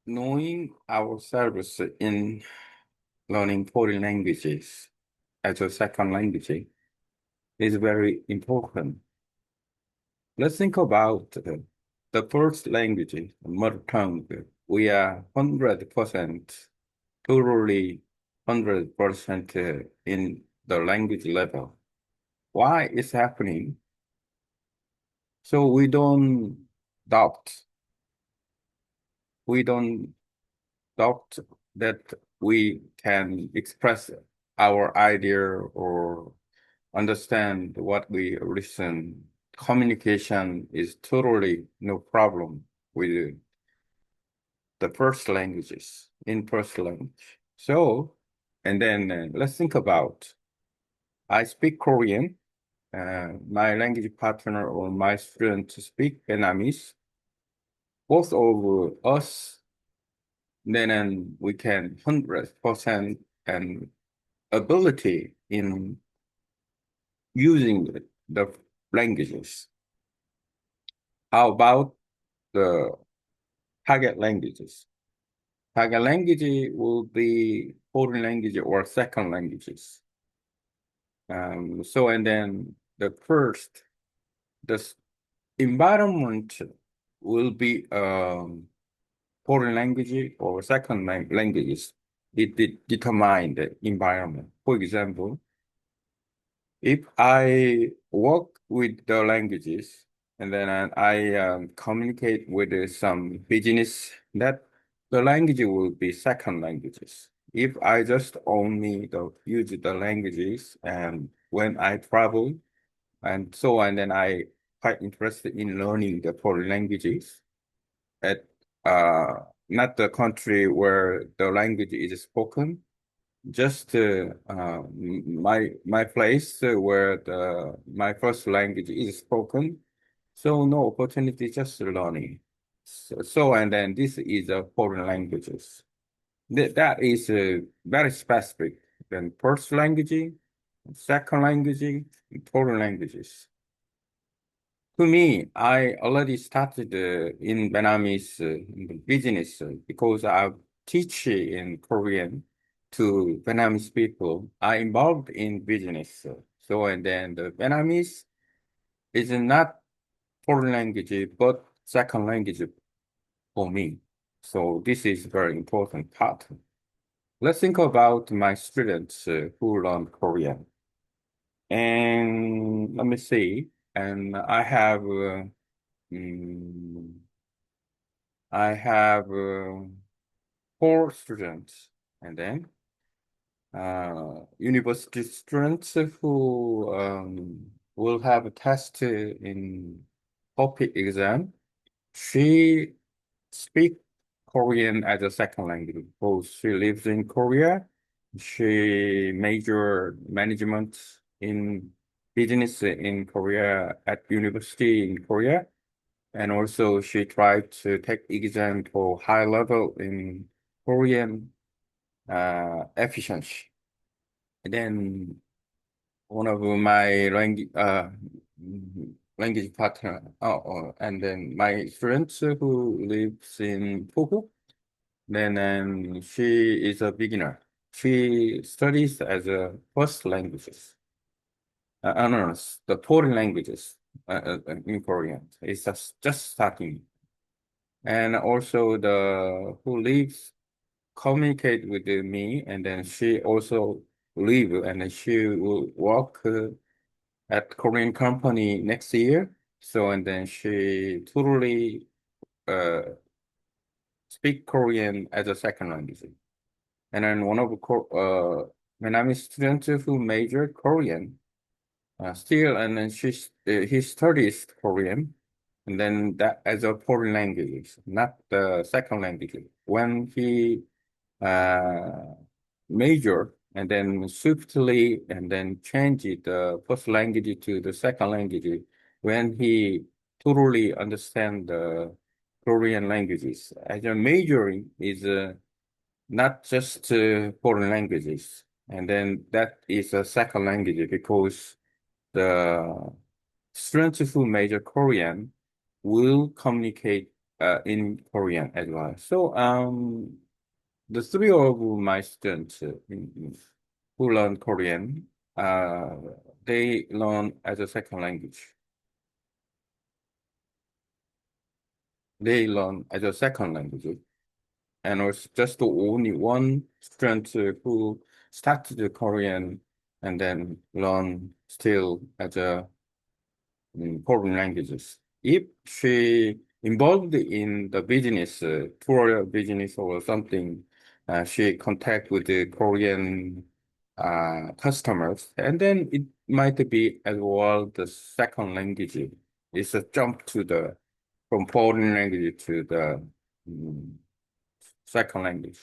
knowing ourselves in learning foreign languages as a second language is very important. Let's think about the first language, mother tongue. We are 100%, totally 100% in the language level. Why is happening? So doubt. We don't doubt that we can express our idea or understand what we listen. Communication is totally no problem with the first languages, in first language. So, and then let's think about, I speak Korean, my language partner or my student speak Vietnamese. Both of us, then we can 100% and ability in using the languages. How about the target languages? Target language will be foreign language or second languages. So, and then the first, the environment will be foreign language or second languages. It determine the environment. For example, if I work with the languages and then I communicate with some business, that the language will be second languages. If I just only use the languages and when I travel and so on, then I quite interested in learning the foreign languages at not the country where the language is spoken, just my place where the my first language is spoken, so no opportunity, just learning. So and then this is a foreign languages. That is very specific. Then first language, second language, and foreign languages. To me, I already started in Vietnamese in the business because I teach in Korean to Vietnamese people. I involved in business. So, and then the Vietnamese is not foreign language, but second language for me. So this is very important part. Let's think about my students who learn Korean. And let me see. And mm, I have four students, and then university students who will have a test in TOEIC exam. She speaks Korean as a second language because she lives in Korea. She majored management in business in Korea at university in Korea. And also she tried to take exam for high level in Korean efficiency. And then one of my language partner, and then my student who lives in Phuket, then she is a beginner. She studies as a first languages. No, no, the foreign languages in Korean. It's just starting. And also the who lives communicate with me, and then she also leave, and then she will work at Korean company next year. So and then she totally uh, speak Korean as a second language. And then one of the when I'm a student who majored Korean, still, and then he studies Korean, and then that as a foreign language, not the second language. When he uh, major and then swiftly and then change the first language to the second language when he totally understand the Korean languages. As a majoring is not just foreign languages, and then that is a second language because the students who major Korean will communicate in Korean as well. So the three of my students who learn Korean, uh, they learn as a second language. They learn as a second language. And it's just the only one student who started the Korean and then learn still as a foreign languages. If she involved in the business, tour business or something, she contact with the Korean customers, and then it might be as well the second language. It's a jump to the from foreign language to the mm, second language.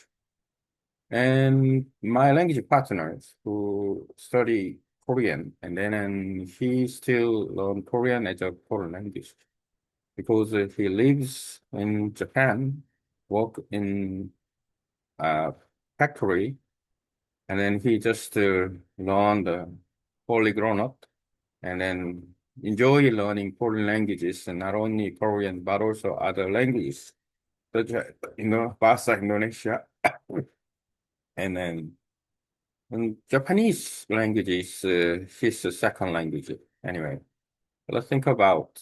And my language partners who study Korean, and then he still learn Korean as a foreign language because he lives in Japan, work in a factory, and then he just learned fully grown up, and then enjoy learning foreign languages, and not only Korean but also other languages, such as Bahasa Indonesia, and then. And Japanese language is his second language. Anyway, let's think about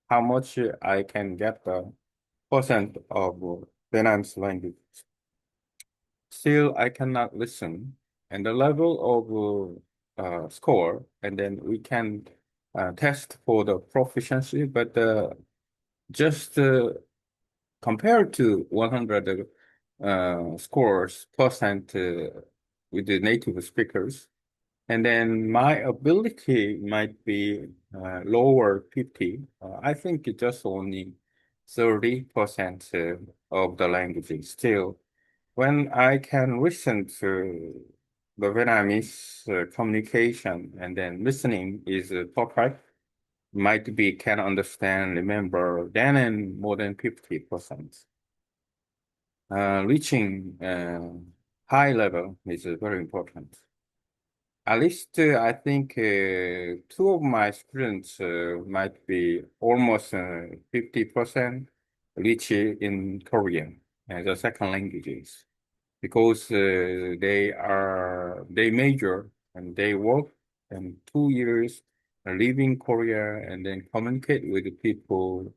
how much I can get the percent of Vietnamese language. Still, I cannot listen. And the level of score, and then we can test for the proficiency, but just compared to 100 scores percent with the native speakers, and then my ability might be lower 50. I think it's just only 30% of the language. Still, when I can listen to the Vietnamese communication and then listening is perfect, might be can understand, remember, then and more than 50%. Reaching high level is very important. At least I think two of my students might be almost 50% reach in Korean as a second languages because they major and they work and 2 years live in Korea and then communicate with the people,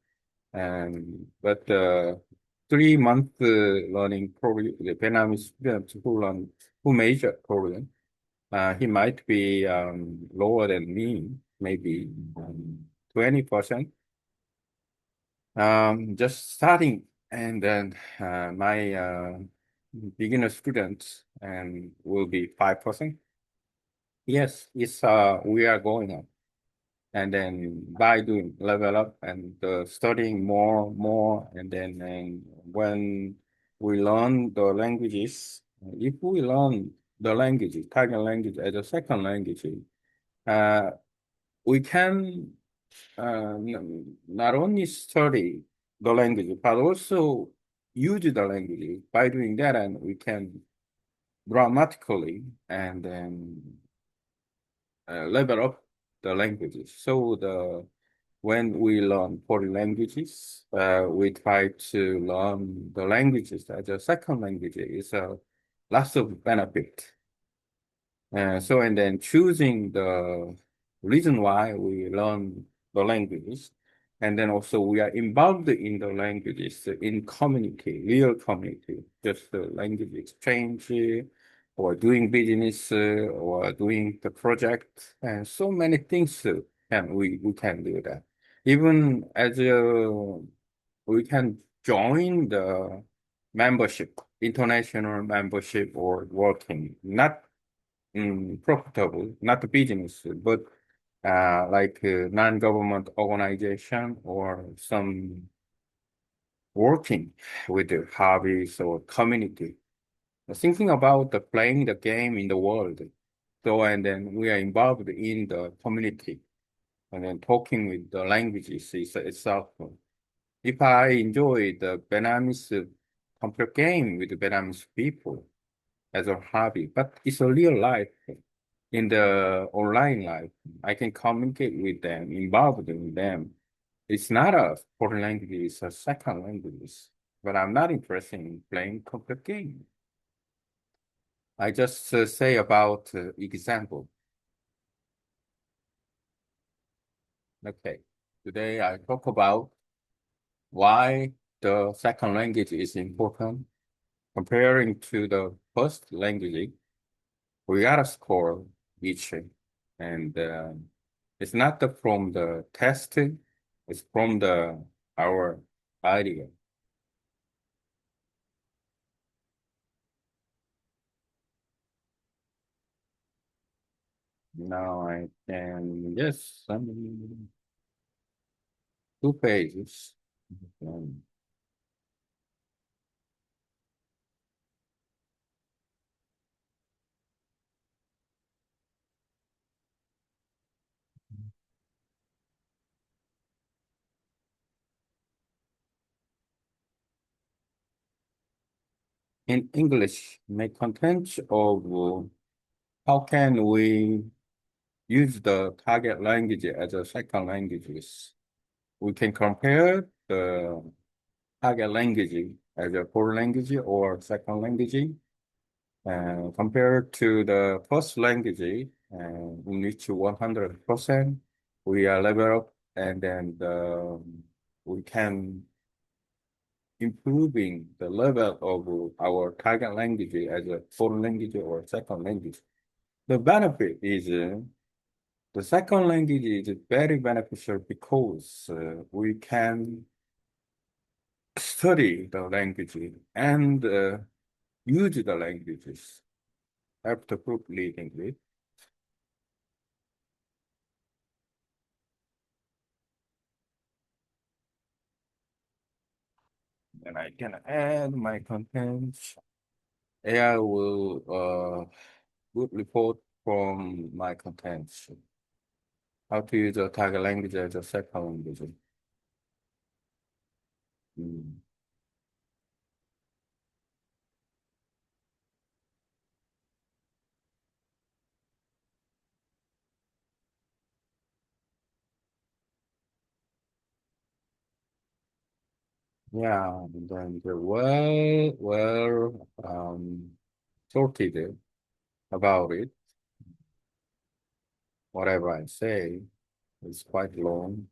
and but 3 month learning Korean, the Vietnamese students who major Korean, he might be lower than me, maybe 20%. Just starting, and then my beginner students and will be 5%. Yes, it's we are going up, and then by doing level up and studying more, and then when we learn the languages, if we learn the languages, Thai language as a second language, uh, we can not only study the language, but also use the language. By doing that, and we can grammatically and then level up the languages. So when we learn foreign languages, we try to learn the languages as a second language. It's a lots of benefit. So, and then choosing the reason why we learn the languages, and then also we are involved in the languages in community, real community, just the language exchange or doing business or doing the project, and so many things can we can do that. Even as we can join the membership, international membership or working, not profitable, not a business, but like a non-government organization or some working with the hobbies or community. Thinking about the playing the game in the world. So, and then we are involved in the community and then talking with the languages itself. If I enjoy the Vietnamese computer game with the Vietnamese people as a hobby, but it's a real life. In the online life, I can communicate with them, involved in them. It's not a foreign language, it's a second language. But I'm not interested in playing computer game. I just say about example. Okay. Today I talk about why the second language is important comparing to the first language. We gotta score each, and it's not from the testing, it's from the our idea. Now I can, yes, some 2 pages. Um, in English, make content of how can we use the target language as a second languages. We can compare the target language as a core language or second language compared to the first language in which 100% we are level up and then we can improving the level of our target language as a foreign language or second language. The benefit is the second language is very beneficial because we can study the language and use the languages after group reading it. And I can add my contents. AI will good report from my contents. How to use a target language as a second language. Mm. Yeah, and then they're well sorted about it. Whatever I say is quite long.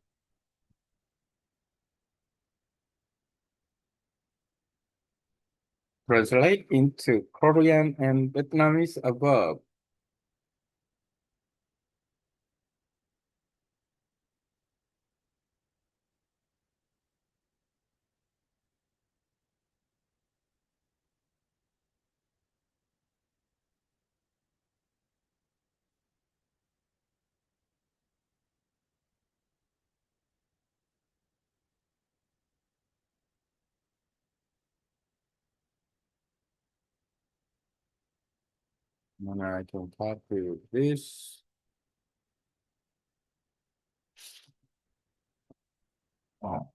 Translate into Korean and Vietnamese above. And I can copy this. Oh.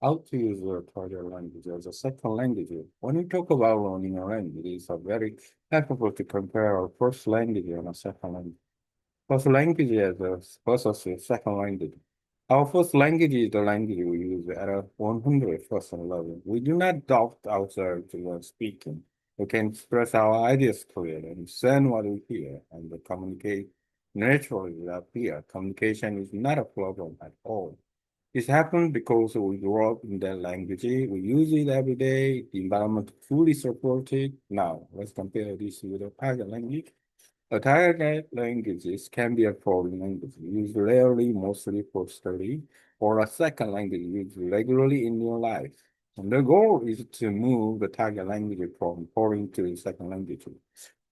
How to use a target language as a second language. When we talk about learning a language, it's a very helpful to compare our first language and a second language. First language as a versus second language. Our first language is the language we use at a 100% level. We do not doubt ourselves when speaking. We can express our ideas clearly and send what we hear and communicate naturally without fear. Communication is not a problem at all. This happens because we grew up in that language. We use it every day. The environment fully supports it. Now, let's compare this with a target language. A target languages can be a foreign language used rarely, mostly for study, or a second language used regularly in your life. And the goal is to move the target language from foreign to second language.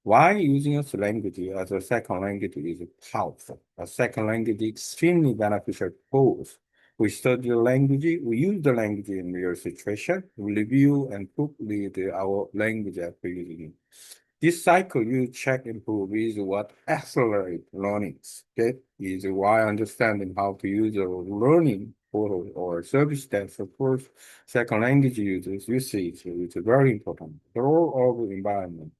Why using a language as a second language is powerful. A second language is extremely beneficial both. We study the language, we use the language in real situation, we review and proofread our language after using it. This cycle you check improve is what accelerate learnings. Okay, is why understanding how to use the learning portal or service that supports second language users usage is very important. The role of environment.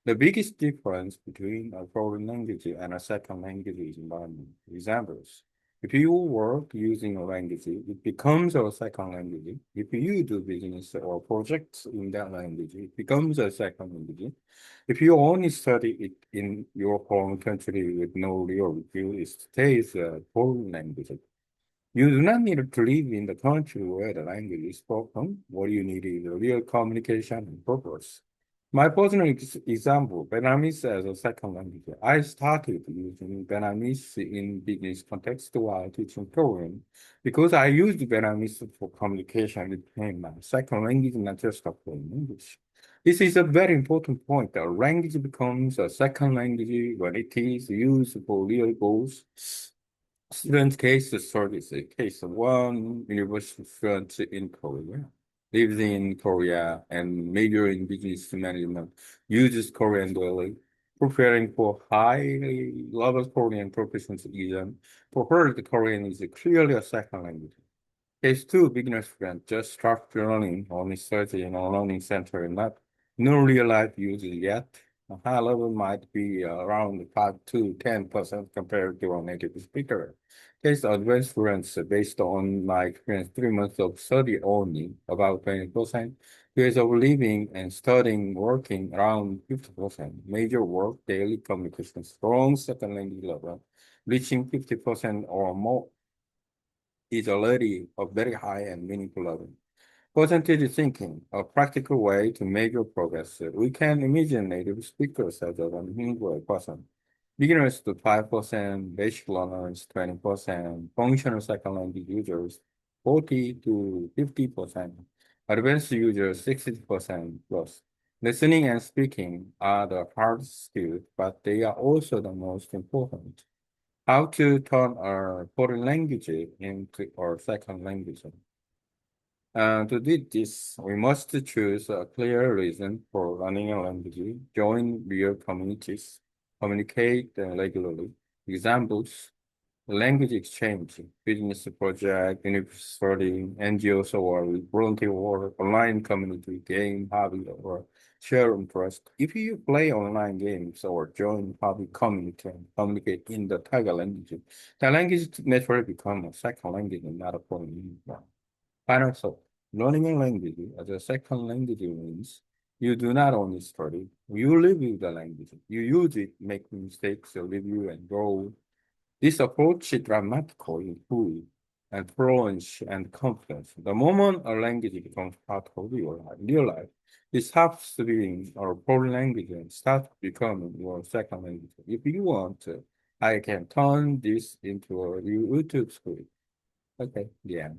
The biggest difference between a foreign language and a second language is environment. Examples. If you work using a language, it becomes a second language. If you do business or projects in that language, it becomes a second language. If you only study it in your home country with no real review, it stays a foreign language. You do not need to live in the country where the language is spoken. What you need is a real communication and purpose. My personal example, Vietnamese as a second language. I started using Vietnamese in business context while teaching Korean because I used Vietnamese for communication. It became my second language, not just a foreign language. This is a very important point. A language becomes a second language when it is used for real goals. Student case study is a case of one university student in Korea, lives in Korea and major in business management, uses Korean daily, preparing for high level Korean proficiency exam. For her, the Korean is clearly a second language. Case two, beginner student just start learning, only study in a learning center and not no real life uses yet. A high level might be around 5 to 10% compared to a native speaker. Case advanced students based on my experience, 3 months of study only, about 20%. Years of living and studying, working around 50%. Major work, daily communication, strong second language level, reaching 50% or more is already a very high and meaningful level. Percentage thinking, a practical way to measure progress. We can imagine native speakers as a 100%. Beginners to 5%, basic learners 20%, functional second language users 40 to 50%, advanced users 60% plus. Listening and speaking are the hard skills, but they are also the most important. How to turn our foreign language into our second language. To do this, we must choose a clear reason for learning a language, join real communities, communicate regularly. Examples, language exchange, business project, university, NGOs or volunteer work, online community, game, hobby, or share interest. If you play online games or join hobby community and communicate in the Tiger language, the language naturally becomes a second language and not a foreign language. Final thought, learning a language as a second language means you do not only study, you live with the language. You use it, make mistakes, review, and grow. This approach dramatically improves and fluency and confidence. The moment a language becomes part of your life, real life, it stops being our foreign language and starts becoming your second language. If you want to, I can turn this into a YouTube script. Okay, yeah.